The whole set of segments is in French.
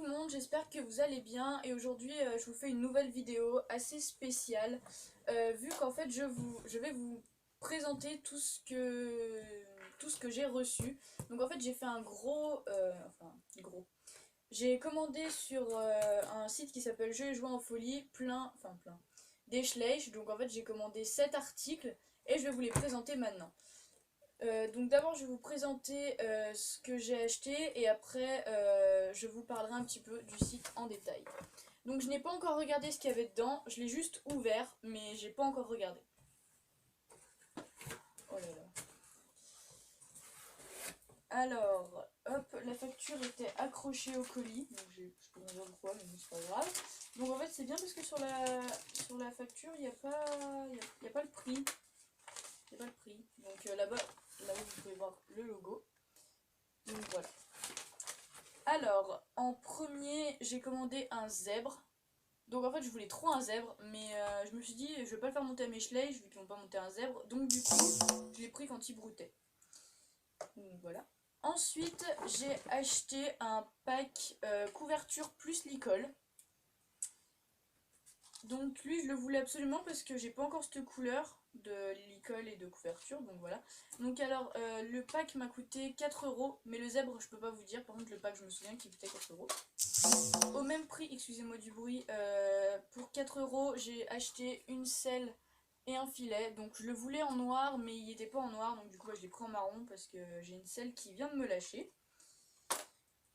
le monde, j'espère que vous allez bien et aujourd'hui je vous fais une nouvelle vidéo assez spéciale vu qu'en fait je vais vous présenter tout ce que j'ai reçu. Donc en fait j'ai fait un gros. J'ai commandé sur un site qui s'appelle Jeux et Jouets en Folie plein des Schleich. Donc en fait j'ai commandé 7 articles et je vais vous les présenter maintenant. Donc d'abord je vais vous présenter ce que j'ai acheté et après je vous parlerai un petit peu du site en détail. Donc je n'ai pas encore regardé ce qu'il y avait dedans, je l'ai juste ouvert mais j'ai pas encore regardé. Oh là là. Alors, hop, la facture était accrochée au colis, donc je peux pas dire pourquoi mais c'est pas grave. Donc en fait c'est bien parce que sur la facture il n'y a pas le prix. Il n'y a pas le prix. Donc là-haut vous pouvez voir le logo. Donc voilà. Alors, en premier, j'ai commandé un zèbre. Donc en fait, je voulais trop un zèbre, mais je me suis dit, je vais pas le faire monter à mes Schleich, vu qu'ils vont pas monter un zèbre. Donc du coup, je l'ai pris quand il broutait. Donc voilà. Ensuite, j'ai acheté un pack couverture plus licol. Donc lui, je le voulais absolument parce que j'ai pas encore cette couleur de licol et de couverture, donc voilà. Donc alors, le pack m'a coûté 4 €, mais le zèbre, je peux pas vous dire. Par contre, le pack, je me souviens qu'il coûtait 4 €. Au même prix, excusez-moi du bruit, pour 4 €, j'ai acheté une selle et un filet. Donc je le voulais en noir, mais il était pas en noir, donc du coup, je l'ai pris en marron parce que j'ai une selle qui vient de me lâcher.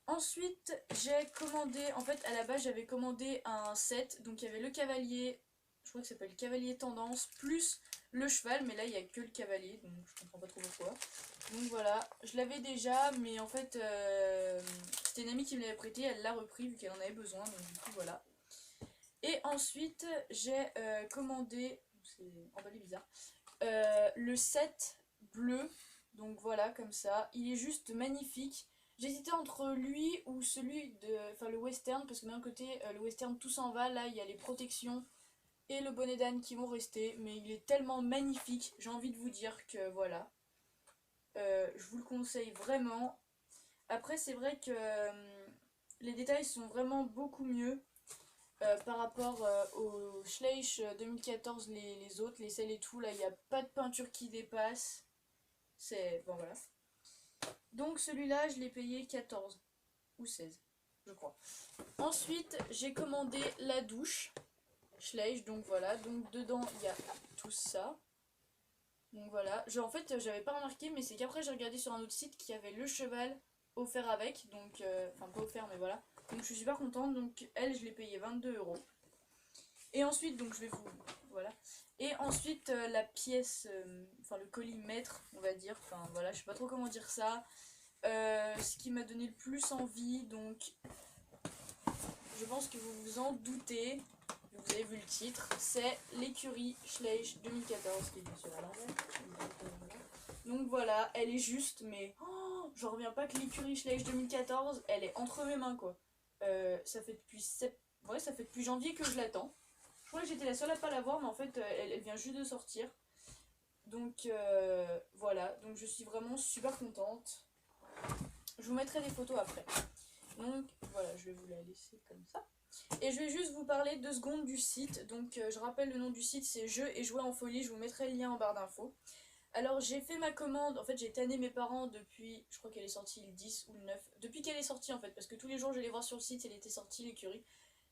Ensuite, j'ai commandé, en fait à la base j'avais commandé un set, donc il y avait le cavalier, je crois que ça s'appelle cavalier tendance, plus le cheval, mais là il n'y a que le cavalier, donc je comprends pas trop pourquoi. Donc voilà, je l'avais déjà, mais en fait c'était une amie qui me l'avait prêté, elle l'a repris vu qu'elle en avait besoin, donc du coup voilà. Et ensuite j'ai commandé, c'est emballé bizarre, le set bleu, donc voilà comme ça, il est juste magnifique. J'hésitais entre lui ou celui enfin le western, parce que d'un côté le western tout s'en va, là il y a les protections et le bonnet d'âne qui vont rester, mais il est tellement magnifique, j'ai envie de vous dire que voilà, je vous le conseille vraiment. Après c'est vrai que les détails sont vraiment beaucoup mieux par rapport au Schleich 2014, les autres, les selles et tout, là il n'y a pas de peinture qui dépasse, c'est bon voilà. Donc celui-là, je l'ai payé 14 ou 16, je crois. Ensuite, j'ai commandé la douche Schleich, donc voilà. Donc dedans, il y a tout ça. Donc voilà. En fait, j'avais pas remarqué, mais c'est qu'après, j'ai regardé sur un autre site qui avait le cheval offert avec. Donc, enfin, pas offert, mais voilà. Donc, je suis super contente. Donc, elle, je l'ai payé 22 €. Et ensuite, donc, je vais vous. Voilà. Et ensuite, la pièce, enfin, le colis maître, on va dire. Enfin, voilà, je sais pas trop comment dire ça. Ce qui m'a donné le plus envie, donc je pense que vous vous en doutez, vous avez vu le titre, c'est l'écurie Schleich 2014 qui est bien sûr à l'envers. Donc voilà, elle est juste, mais j'en reviens pas que l'écurie Schleich 2014, elle est entre mes mains quoi. Ça fait ouais, ça fait depuis janvier que je l'attends. Je crois que j'étais la seule à pas l'avoir, mais en fait elle vient juste de sortir. Donc voilà, donc je suis vraiment super contente. Je vous mettrai des photos après. Donc voilà, je vais vous la laisser comme ça. Et je vais juste vous parler 2 secondes du site. Donc je rappelle le nom du site, c'est Jeux et Jouets en Folie. Je vous mettrai le lien en barre d'infos. Alors j'ai fait ma commande, en fait j'ai tanné mes parents depuis, je crois qu'elle est sortie le 10 ou le 9. Depuis qu'elle est sortie en fait, parce que tous les jours j'allais voir sur le site, elle était sortie l'écurie.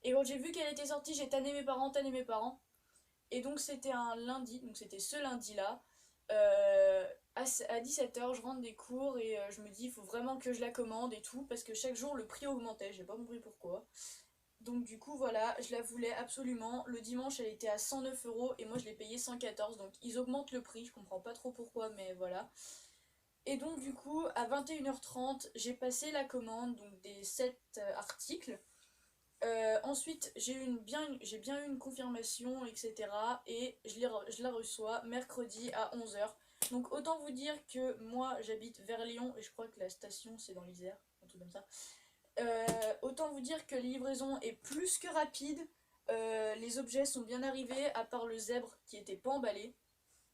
Et quand j'ai vu qu'elle était sortie, j'ai tanné mes parents, tanné mes parents. Et donc c'était un lundi, donc c'était ce lundi-là. À 17 h, je rentre des cours et je me dis il faut vraiment que je la commande et tout, parce que chaque jour le prix augmentait, j'ai pas compris pourquoi. Donc du coup voilà, je la voulais absolument. Le dimanche elle était à 109 € et moi je l'ai payé 114, donc ils augmentent le prix, je comprends pas trop pourquoi, mais voilà. Et donc du coup à 21 h 30 j'ai passé la commande donc des 7 articles. Ensuite, j'ai bien eu une confirmation, etc. Et je la reçois mercredi à 11 h. Donc autant vous dire que moi j'habite vers Lyon et je crois que la station c'est dans l'Isère, un truc comme ça. Autant vous dire que la livraison est plus que rapide. Les objets sont bien arrivés, à part le zèbre qui était pas emballé.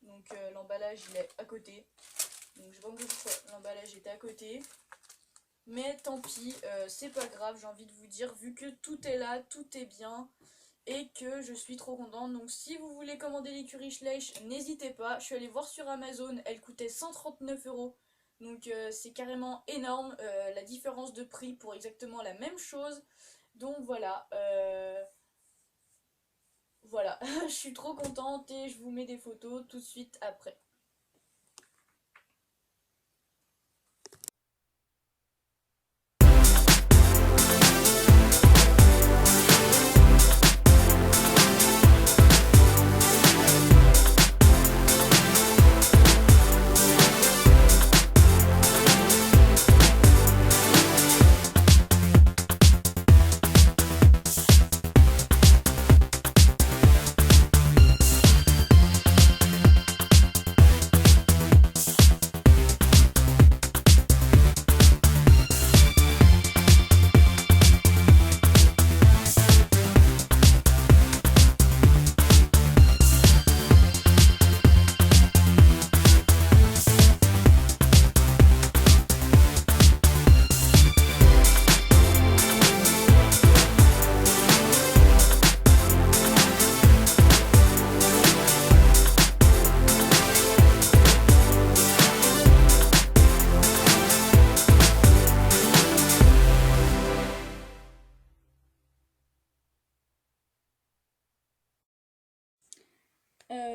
Donc l'emballage il est à côté. Donc j'ai pas compris pourquoi l'emballage était à côté. Mais tant pis, c'est pas grave, j'ai envie de vous dire, vu que tout est là, tout est bien, et que je suis trop contente. Donc si vous voulez commander l'écurie Schleich, n'hésitez pas. Je suis allée voir sur Amazon, elle coûtait 139 €. Donc c'est carrément énorme la différence de prix pour exactement la même chose. Donc voilà, voilà, je suis trop contente et je vous mets des photos tout de suite après.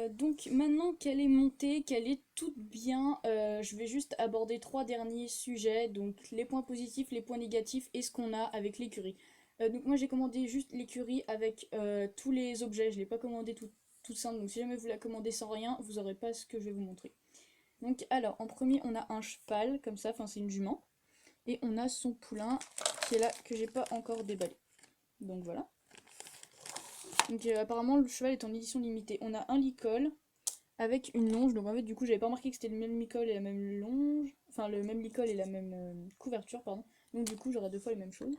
Donc maintenant qu'elle est montée, qu'elle est toute bien, je vais juste aborder 3 derniers sujets, donc les points positifs, les points négatifs et ce qu'on a avec l'écurie. Donc moi j'ai commandé juste l'écurie avec tous les objets, je l'ai pas commandé toute simple, donc si jamais vous la commandez sans rien, vous aurez pas ce que je vais vous montrer. Donc alors en premier on a un cheval comme ça, enfin c'est une jument, et on a son poulain qui est là que j'ai pas encore déballé. Donc voilà. Donc apparemment le cheval est en édition limitée. On a un licol avec une longe, donc en fait du coup j'avais pas remarqué que c'était le même licol et la même longe, enfin le même licol et la même couverture, pardon. Donc du coup j'aurai 2 fois les mêmes choses.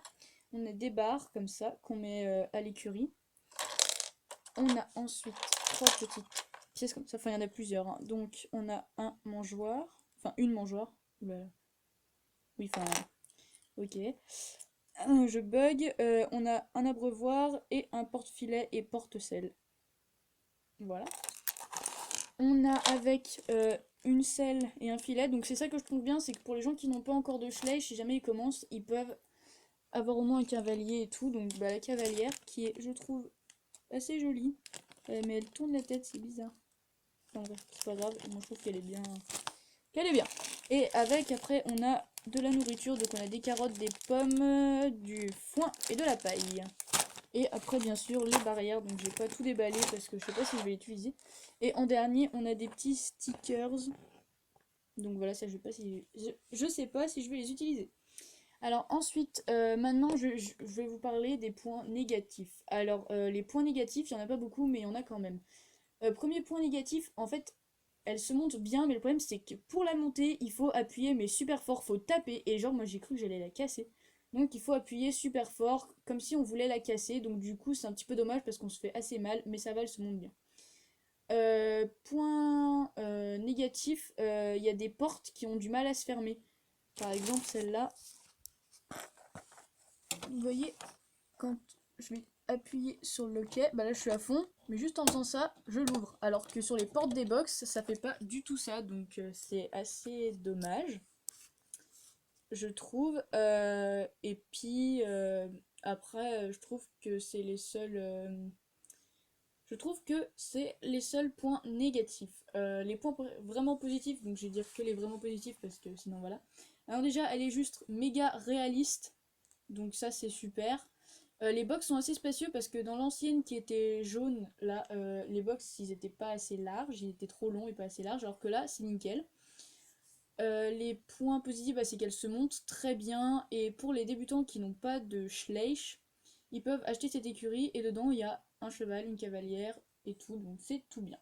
On a des barres comme ça qu'on met à l'écurie. On a ensuite 3 petites pièces comme ça, enfin il y en a plusieurs, hein. Donc on a un mangeoire, enfin une mangeoire. Oula. Oui, enfin ok. Je bug. On a un abreuvoir et un porte-filet et porte-sel. Voilà. On a avec une selle et un filet. Donc c'est ça que je trouve bien, c'est que pour les gens qui n'ont pas encore de Schleich, si jamais ils commencent, ils peuvent avoir au moins un cavalier et tout. Donc bah, la cavalière qui est, je trouve, assez jolie. Mais elle tourne la tête, c'est bizarre. Enfin bref, c'est pas grave. Moi je trouve qu'elle est bien. Qu'elle est bien. Et avec après on a de la nourriture. Donc on a des carottes, des pommes, du foin et de la paille. Et après, bien sûr, les barrières. Donc, j'ai pas tout déballé parce que je sais pas si je vais l'utiliser. Et en dernier, on a des petits stickers. Donc voilà, ça, je sais pas si je vais les utiliser. Alors ensuite, maintenant, je vais vous parler des points négatifs. Alors, les points négatifs, il y en a pas beaucoup, mais il y en a quand même. Premier point négatif, en fait, elle se monte bien, mais le problème, c'est que pour la monter, il faut appuyer, mais super fort, faut taper. Et genre, moi, j'ai cru que j'allais la casser. Donc il faut appuyer super fort, comme si on voulait la casser. Donc du coup c'est un petit peu dommage parce qu'on se fait assez mal, mais ça va, elle se monte bien. Point négatif, il y a des portes qui ont du mal à se fermer. Par exemple celle-là. Vous voyez, quand je vais appuyer sur le loquet, bah là je suis à fond, mais juste en faisant ça, je l'ouvre. Alors que sur les portes des box, ça fait pas du tout ça, donc c'est assez dommage, je trouve. Et puis après, je trouve que c'est les seuls. Je trouve que c'est les seuls points négatifs. Les points vraiment positifs, donc je vais dire que les vraiment positifs parce que sinon voilà. Alors déjà, elle est juste méga réaliste, donc ça c'est super. Les box sont assez spacieux parce que dans l'ancienne qui était jaune, là, les box ils étaient pas assez larges, ils étaient trop longs et pas assez larges, alors que là c'est nickel. Les points positifs, bah, c'est qu'elle se monte très bien. Et pour les débutants qui n'ont pas de Schleich, ils peuvent acheter cette écurie. Et dedans, il y a un cheval, une cavalière et tout. Donc c'est tout bien.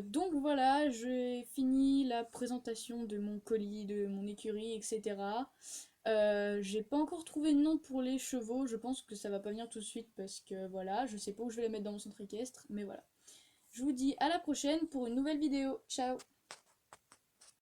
Donc voilà, j'ai fini la présentation de mon colis, de mon écurie, etc. J'ai pas encore trouvé de nom pour les chevaux. Je pense que ça va pas venir tout de suite parce que voilà, je sais pas où je vais les mettre dans mon centre équestre. Mais voilà. Je vous dis à la prochaine pour une nouvelle vidéo. Ciao!